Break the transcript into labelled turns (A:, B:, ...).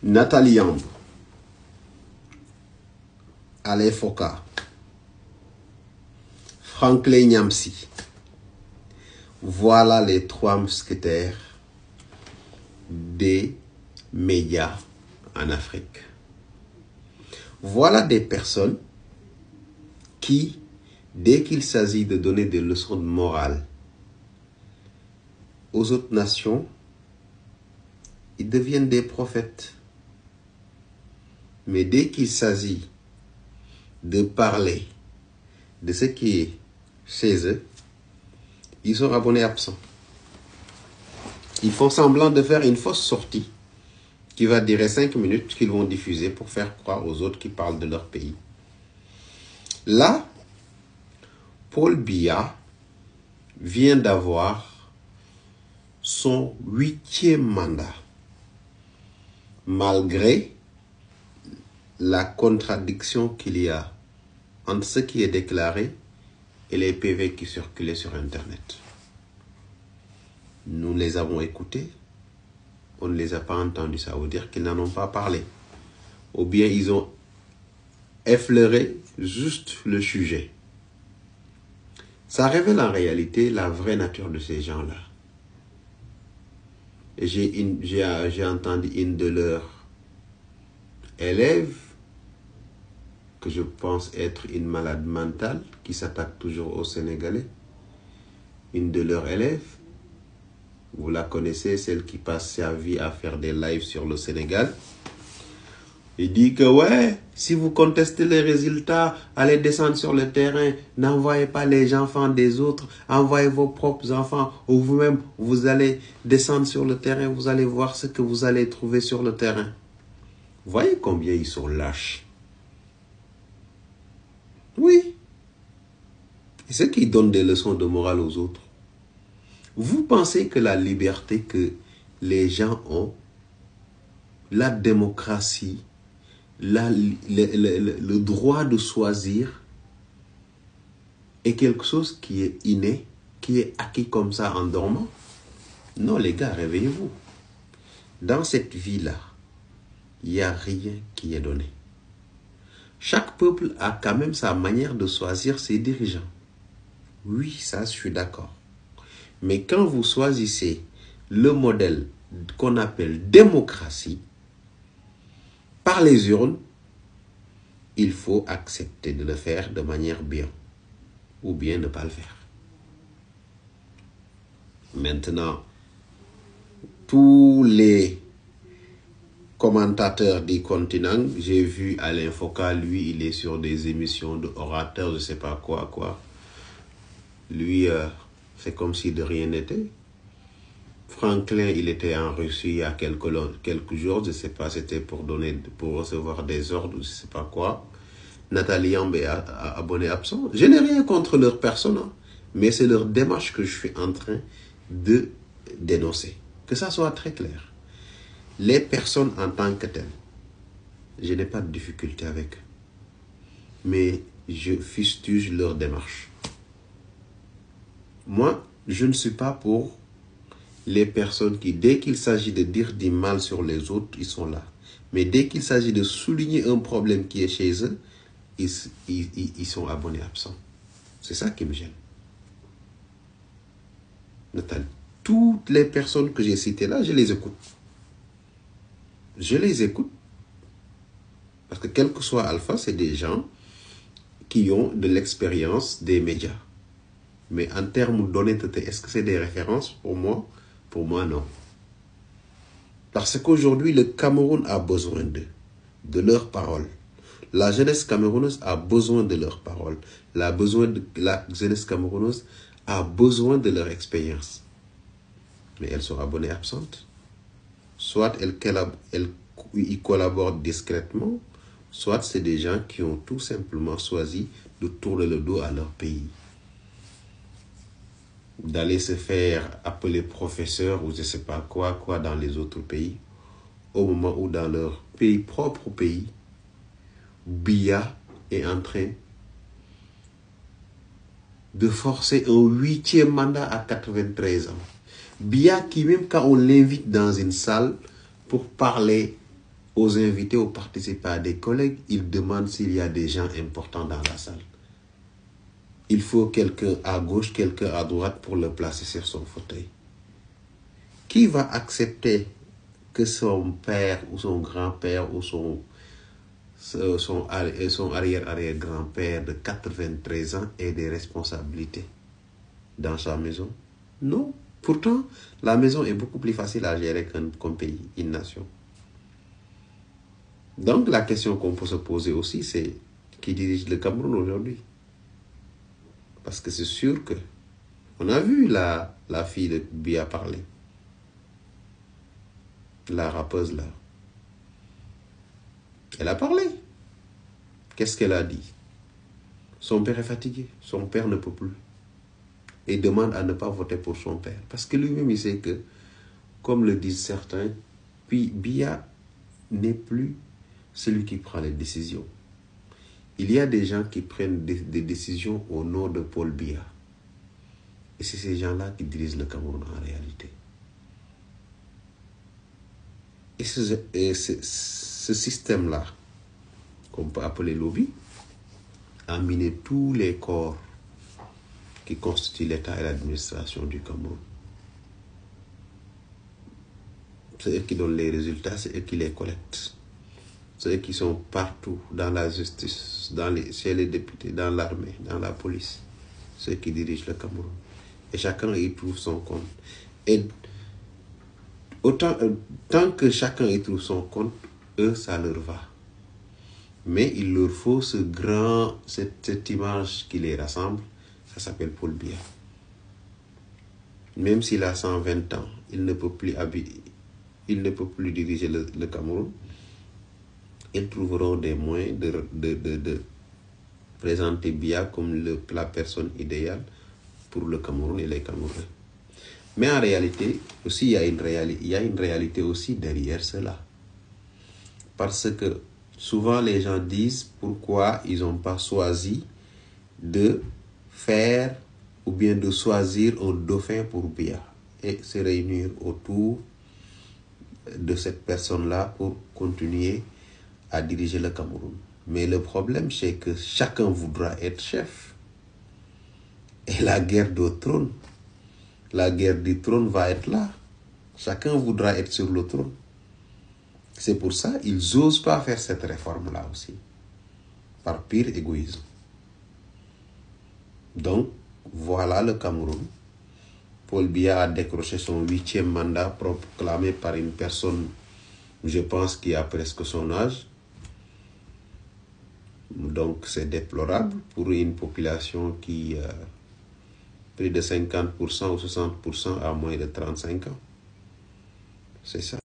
A: Nathalie Yamb, Alain Foka, Franklin Nyamsi. Voilà les 3 mousquetaires des médias en Afrique. Voilà des personnes qui, dès qu'il s'agit de donner des leçons de morale aux autres nations, ils deviennent des prophètes. Mais dès qu'il s'agit de parler de ce qui est chez eux, ils sont abonnés absents. Ils font semblant de faire une fausse sortie qui va durer 5 minutes qu'ils vont diffuser pour faire croire aux autres qui parlent de leur pays. Là, Paul Biya vient d'avoir son 8e mandat, malgré la contradiction qu'il y a entre ce qui est déclaré et les PV qui circulaient sur Internet. Nous les avons écoutés, on ne les a pas entendus, ça veut dire qu'ils n'en ont pas parlé. Ou bien ils ont effleuré juste le sujet. Ça révèle en réalité la vraie nature de ces gens-là. J'ai entendu une de leurs élèves, que je pense être une malade mentale, qui s'attaque toujours aux Sénégalais. Une de leurs élèves, vous la connaissez, celle qui passe sa vie à faire des lives sur le Sénégal. Il dit que ouais, si vous contestez les résultats, allez descendre sur le terrain, n'envoyez pas les enfants des autres, envoyez vos propres enfants, ou vous-même, vous allez descendre sur le terrain, vous allez voir ce que vous allez trouver sur le terrain. Voyez combien ils sont lâches. Oui. Et ceux qui donnent des leçons de morale aux autres. Vous pensez que la liberté que les gens ont, la démocratie, le droit de choisir est quelque chose qui est inné, qui est acquis comme ça en dormant? Non les gars, réveillez-vous. Dans cette vie-là, il n'y a rien qui est donné. Chaque peuple a quand même sa manière de choisir ses dirigeants. Oui, ça, je suis d'accord. Mais quand vous choisissez le modèle qu'on appelle démocratie, par les urnes, il faut accepter de le faire de manière bien, ou bien ne pas le faire. Maintenant, tous les commentateurs du continent, j'ai vu Alain Foka, lui, il est sur des émissions de orateurs, je sais pas quoi. Lui, c'est comme si de rien n'était. Franklin, il était en Russie il y a quelques jours, je sais pas, c'était pour recevoir des ordres, je sais pas quoi. Nathalie Yamb est abonné absent. Je n'ai rien contre leur personne, hein, mais c'est leur démarche que je suis en train de dénoncer. Que ça soit très clair. Les personnes en tant que telles, je n'ai pas de difficulté avec eux. Mais je fustige leur démarche. Moi, je ne suis pas pour les personnes qui, dès qu'il s'agit de dire du mal sur les autres, ils sont là. Mais dès qu'il s'agit de souligner un problème qui est chez eux, ils sont abonnés absents. C'est ça qui me gêne. Nathalie, toutes les personnes que j'ai citées là, je les écoute. Je les écoute. Parce que quel que soit Alpha, c'est des gens qui ont de l'expérience des médias. Mais en termes d'honnêteté, est-ce que c'est des références pour moi? Pour moi, non. Parce qu'aujourd'hui, le Cameroun a besoin d'eux, de leurs paroles. La jeunesse camerounaise a besoin de leurs paroles. La jeunesse camerounaise a besoin de leur expérience. Mais elles sont abonnées absentes. Soit ils collaborent discrètement, soit c'est des gens qui ont tout simplement choisi de tourner le dos à leur pays. D'aller se faire appeler professeur ou je ne sais pas quoi dans les autres pays, au moment où dans leur propre pays, Biya est en train de forcer un 8e mandat à 93 ans. Biya qui, même quand on l'invite dans une salle pour parler aux invités, aux participants, à des collègues, il demande s'il y a des gens importants dans la salle. Il faut quelqu'un à gauche, quelqu'un à droite pour le placer sur son fauteuil. Qui va accepter que son père ou son grand-père ou son arrière-arrière-grand-père de 93 ans ait des responsabilités dans sa maison? Non. Pourtant, la maison est beaucoup plus facile à gérer qu'un pays, une nation. Donc, la question qu'on peut se poser aussi, c'est qui dirige le Cameroun aujourd'hui? Parce que c'est sûr que on a vu la fille de Biya parler. La rappeuse là. Elle a parlé. Qu'est-ce qu'elle a dit? Son père est fatigué. Son père ne peut plus. Et demande à ne pas voter pour son père. Parce que lui-même, il sait que, comme le disent certains, puis Biya n'est plus celui qui prend les décisions. Il y a des gens qui prennent des décisions au nom de Paul Biya. Et c'est ces gens-là qui dirigent le Cameroun en réalité. Et ce système-là, qu'on peut appeler lobby, a miné tous les corps qui constituent l'État et l'administration du Cameroun. C'est eux qui donnent les résultats, c'est eux qui les collectent. C'est eux qui sont partout, dans la justice, chez les députés, dans l'armée, dans la police. C'est eux qui dirigent le Cameroun. Et chacun y trouve son compte. Et tant que chacun y trouve son compte, eux, ça leur va. Mais il leur faut cette image qui les rassemble, ça s'appelle Paul Biya. Même s'il a 120 ans, il ne peut plus diriger le Cameroun. Ils trouveront des moyens de présenter Biya comme la personne idéale pour le Cameroun et les Camerounais. Mais en réalité, aussi, il y a une réalité aussi derrière cela. Parce que souvent, les gens disent pourquoi ils n'ont pas choisi de faire ou bien de choisir un dauphin pour Biya et se réunir autour de cette personne-là pour continuer à diriger le Cameroun. Mais le problème, c'est que chacun voudra être chef. Et la guerre du trône va être là. Chacun voudra être sur le trône. C'est pour ça qu'ils n'osent pas faire cette réforme-là aussi. Par pur égoïsme. Donc, voilà le Cameroun. Paul Biya a décroché son 8e mandat proclamé par une personne, je pense, qui a presque son âge. Donc, c'est déplorable pour une population qui, plus de 50% ou 60% a moins de 35 ans. C'est ça.